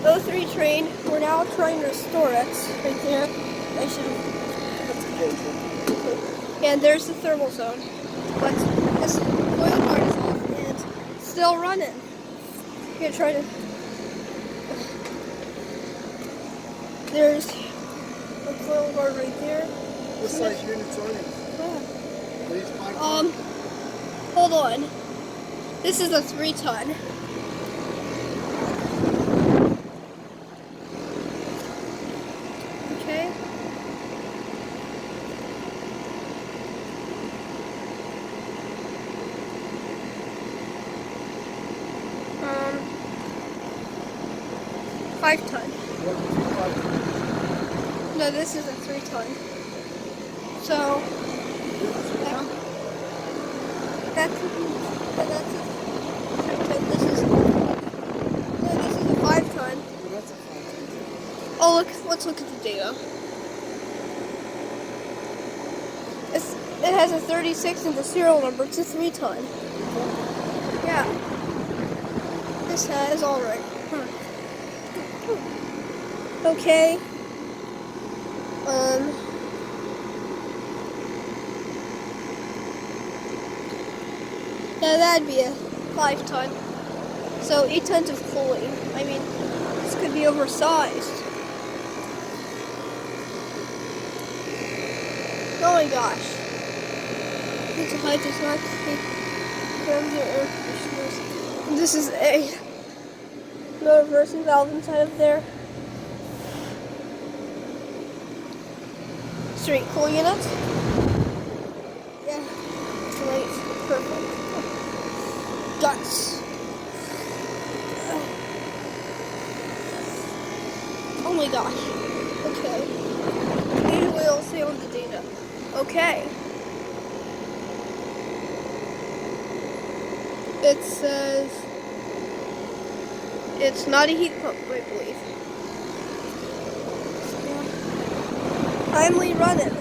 03 Trane. We're now trying to restore it. Right there. I should have. And there's the thermal zone. But this oil guard is off and still running. I'm gonna try to. There's a coil guard right there. What size units are these? These 5 ton? Hold on. This is a 3-ton. Okay. 5-ton. No, this is a 3-ton. So that's a 3-ton. This is a 5-ton. Oh, look! Let's look at the data. It has a 36 in the serial number. It's a 3-ton. Yeah. This has all right. Okay. Now that'd be a 5-ton. So 8 tons of cooling. I mean, this could be oversized. Oh my gosh. Pizza Hut does not take air conditioners. And this is a no reversing valve inside of there. Straight cooling unit. Yeah. Right. Perfect. Guts. Oh my gosh. Okay. Usually I'll say on the data. Okay. It says it's not a heat pump, I believe. Timely running.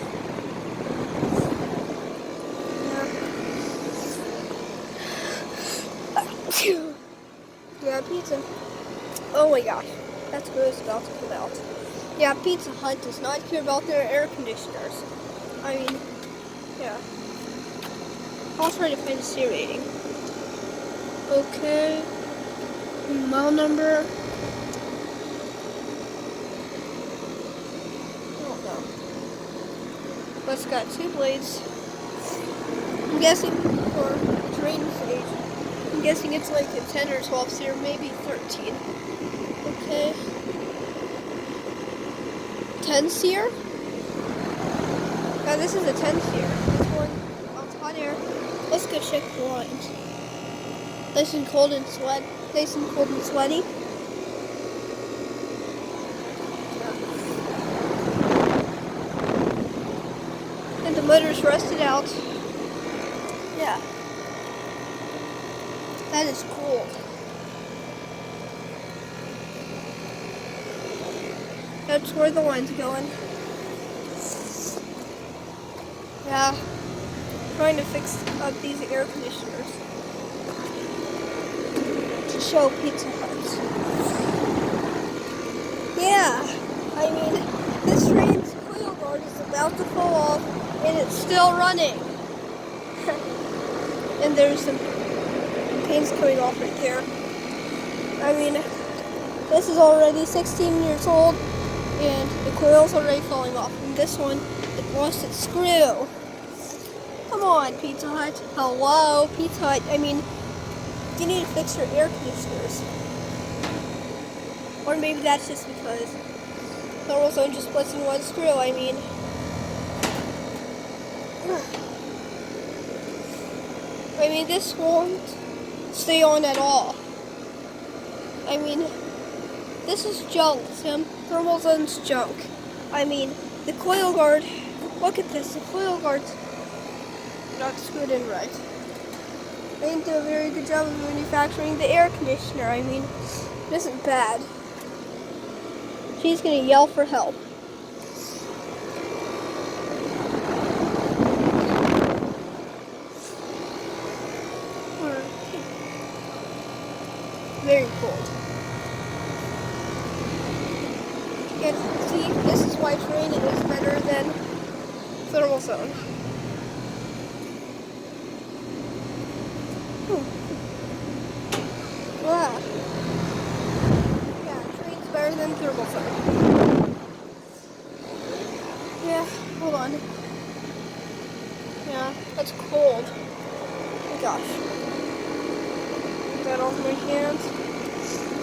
Yeah, pizza. Oh my gosh, that's gross about to come out. Yeah, Pizza Hut does not care about their air conditioners. I mean, yeah. I'll try to find a C rating. Okay. Model number. I don't know. But it's got 2 blades. I'm guessing for Trane stage. I'm guessing it's like a 10 or 12 seer, maybe 13. Okay. 10 seer? This is a 10 seer. This one, it's hot air. Let's go check the lines. Nice and cold and sweat. Nice and cold and sweaty. And the motor's rusted out. Yeah. That is cold. That's where the line's going. Yeah. Trying to fix up these air conditioners to show Pizza Hut. Yeah. I mean, this Trane's coil guard is about to fall off and it's still running. And there's some paint's coming off right there. I mean, this is already 16 years old and the coil's already falling off. And this one, it lost its screw. Come on, Pizza Hut. Hello, Pizza Hut. I mean, you need to fix your air conditioners. Or maybe that's just because thermal zone just splits in one screw. I mean, this won't stay on at all. I mean, this is junk, Tim. Thermal zone's junk. I mean, the coil guard, look at this. The coil guard's not screwed in right. They didn't do a very good job of manufacturing the air conditioner. I mean, it isn't bad. She's gonna yell for help. Very cold. And see, this is why Trane is better than thermal zone. Wow. Yeah, Trane's better than thermal zone. Yeah, hold on. Yeah, that's cold. Oh my gosh. Get that off my hands.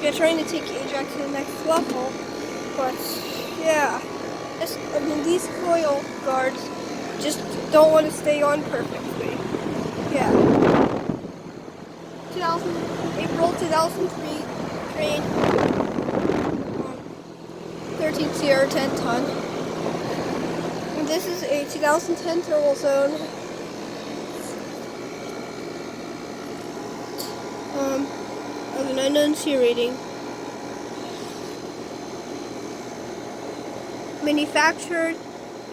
Yeah, trying to take HVAC to the next level. But yeah, these coil guards just don't want to stay on perfectly. Yeah. April 2003 Trane 13 CR 10 ton. And this is a 2010 thermal zone. Of an unknown C rating. Manufactured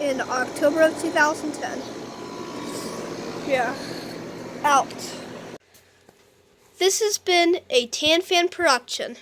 in October of 2010. Yeah. Out. This has been a Tan Fan production.